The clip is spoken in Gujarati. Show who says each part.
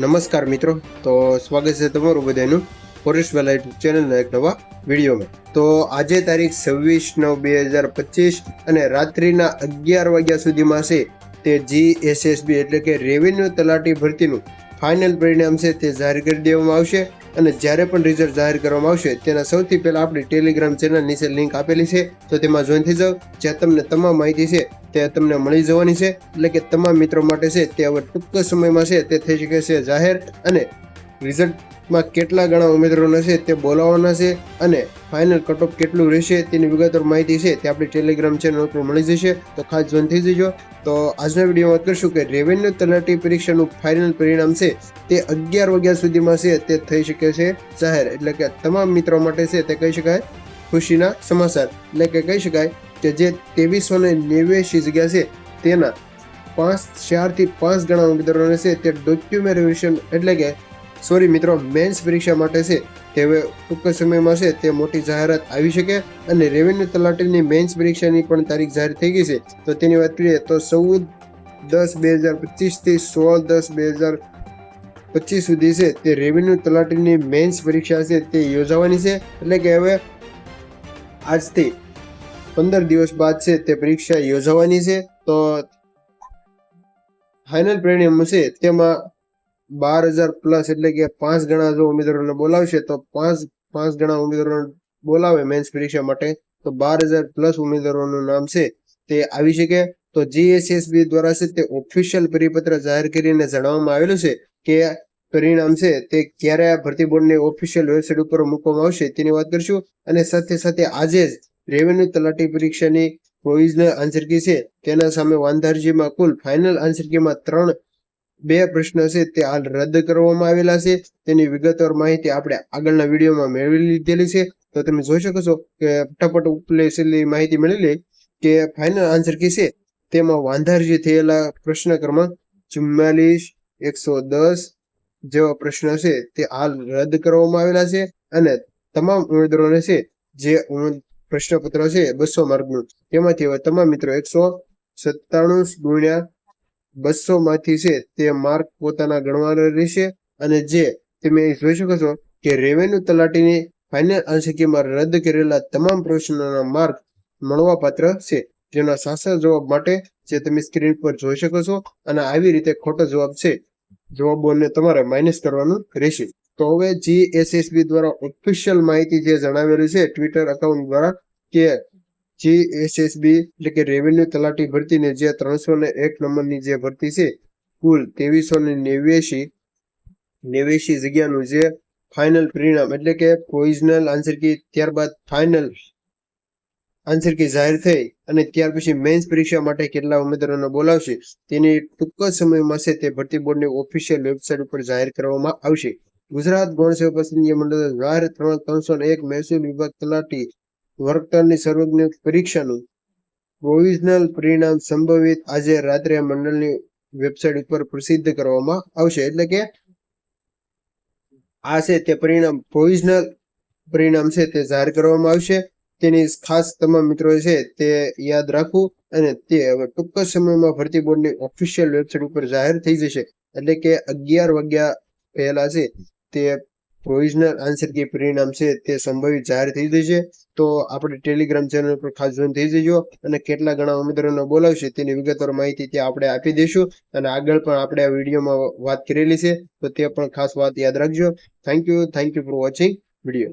Speaker 1: નમસ્કાર મિત્રો, તો સ્વાગત છે તમારું બધાનું ફોરેસ્ટ વેલા યુટ્યુબ ચેનલના એક નવા વિડીયોમાં। તો આજે તારીખ 26/9/2025 અને રાત્રિના 11 વાગ્યા સુધીમાં છે તે GSSB એટલે કે રેવન્યુ તલાટી ભરતીનું ફાઇનલ પરિણામ છે તે જાહેર કરી દેવામાં આવશે। અને જ્યારે પણ રિઝલ્ટ જાહેર કરવામાં આવશે તેના સૌથી પહેલા આપણી ટેલિગ્રામ ચેનલ નીચે લિંક આપેલી છે, તો તેમાં જોઈન થઈ જાઓ, જ્યાં તમને તમામ માહિતી છે તે તમને મળી જવાની છે। એટલે કે તમામ મિત્રો માટે છે તે હવે ટૂંક સમયમાં છે તે થઈ શકે છે જાહેર, અને રિઝલ્ટમાં કેટલા ગણા ઉમેદવારોના છે તે બોલાવવાના છે અને ફાઇનલ કટ ઓફ કેટલું રહેશે તેની વિગતવાર માહિતી છે તે આપણી ટેલિગ્રામ ચેનલ ઉપર મળી જશે, તો ખાસ જોઈન થઈ જજો। તો આજના વિડીયોમાં વાત કરીશું કે રેવન્યુ તલાટી પરીક્ષાનું ફાઇનલ પરિણામ છે તે 11 વાગ્યા સુધીમાં છે તે થઈ શકે છે જાહેર। એટલે કે તમામ મિત્રો માટે છે તે કહી શકાય ખુશીના સમાચાર। એટલે કે કહી શકાય કે જે 2389 જગ્યા છે તેના 4 થી 5 ગણા ઉમેદવારોને છે તે ડોક્યુમેન્ટેશન એટલે કે મેન્સ પરીક્ષા માટે છે તે હવે ટૂંક સમયમાં છે તે મોટી જાહેરાત આવી શકે। અને રેવન્યુ તલાટીની મેન્સ પરીક્ષાની પણ તારીખ જાહેર થઈ ગઈ છે। તો તેની વાત કરીએ તો 14/10/2025 થી 16/10/2025 સુધી છે તે રેવન્યુ તલાટીની મેન્સ પરીક્ષા છે તે યોજાવાની છે। એટલે કે હવે આજથી 15 દિવસ બાદ છે તે પરીક્ષા યોજાવાની છે। તો ફાઇનલ પરિણામ છે તેમાં 12,000 પ્લસ એટલે કે 5 ગણા જો ઉમેદવારોને બોલાવશે તો 5 ગણા ઉમેદવારોને બોલાવે મેન્સ પરીક્ષા માટે તો 12,000 પ્લસ ઉમેદવારોનું નામ છે તે આવી શકે। તો GSSB દ્વારા છે તે ઓફિશિયલ પરિપત્ર જાહેર કરીને જણાવવામાં આવેલું છે કે પરિણામ છે તે ક્યારે ભરતી બોર્ડની ઓફિશિયલ વેબસાઇટ ઉપર મૂકવામાં આવશે તેની વાત કરીશું। અને સાથે સાથે આજે જ રેવન્યુ તલાટી પરીક્ષાની પ્રોવિઝનલ આન્સર કી છે તેના સામે વાંધારજીમાં કુલ ફાઇનલ આન્સર કીમાં 2 પ્રશ્ન છે તે હાલ રદ કરવામાં આવેલા છે। તેની વિગતવાર માહિતી આપણે આગળના વિડીયોમાં મેળવી લીધેલી છે, તો તમે જોઈ શકો છો કે ફટાફટ ઉપલેલી માહિતી મળી લે કે ફાઇનલ આન્સર કી છે તેમાં વાંધારજી થયેલા પ્રશ્ન ક્રમાંક 44, 110 જેવા પ્રશ્ન છે તે હાલ રદ કરવામાં આવેલા છે। અને તમામ ઉમેદવારોને છે જે પ્રશ્નપત્ર છે 200 માર્કનું તેમાંથી હવે તમામ મિત્રો 197 × 200 માંથી છે તે માર્ક પોતાના ગણવાના રહેશે। અને જે તમે જોઈ શકો છો કે રેવન્યુ તલાટીની ફાઇનલ આન્સર કીમાં રદ કરેલા તમામ પ્રશ્નોના માર્ક મળવાપાત્ર છે, જેના સાચા જવાબ માટે જે તમે સ્ક્રીન પર જોઈ શકો છો। અને આવી રીતે ખોટો જવાબ છે જવાબોને તમારે માઇનસ કરવાનું રહેશે। તો હવે GSSB દ્વારા ઓફિશિયલ માહિતી જે જણાવેલી છે ટ્વિટર એકાઉન્ટ દ્વારા કે GSSB એટલે કે રેવન્યુ તલાટી ભરતીને જે 301 નંબરની જે ભરતી છે કુલ 2389 જગ્યાનું જે ફાઇનલ પરિણામ એટલે કે પ્રોવિઝનલ આન્સર કી ત્યારબાદ ફાઇનલ આન્સર કી જાહેર થઈ અને ત્યાર પછી મેન્સ પરીક્ષા માટે કેટલા ઉમેદવારોને બોલાવશે તેની ટૂંક સમયમાં છે તે ભરતી બોર્ડની ઓફિશિયલ વેબસાઇટ ઉપર જાહેર કરવામાં આવશે। ગુજરાત ગૌણ સેવક પસંદગી મંડળ જાહેર 301 મહેસૂલ વિભાગ તલાટી વર્કરની સર્વજ્ઞ પરીક્ષાનું પ્રોવિઝનલ પરિણામ સંભવિત આજે રાત્રે મંડળની વેબસાઇટ ઉપર પ્રસિદ્ધ કરવામાં આવશે। એટલે કે આ છે તે પરિણામ પ્રોવિઝનલ પરિણામ છે તે જાહેર કરવામાં આવશે। તેની ખાસ તમામ મિત્રો છે તે યાદ રાખવું, અને તે હવે ટૂંક સમયમાં ભરતી બોર્ડની ઓફિશિયલ વેબસાઇટ ઉપર જાહેર થઈ જશે। એટલે કે 11 વાગ્યા પહેલા છે તે પ્રોવિઝનલ આન્સર કી પરિણામ છે તે સંભવિત જાહેર થઈ જશે। તો આપણે ટેલિગ્રામ ચેનલ પર ખાસ જોઈન થઈ જજો, અને કેટલા ગણા ઉમેદવારોને બોલાવશે તેની વિગતવાર માહિતી ત્યાં આપણે આપી દઈશું। અને આગળ પણ આપણે આ વિડીયોમાં વાત કરેલી છે, તો તે પણ ખાસ વાત યાદ રાખજો। Thank you for watching video.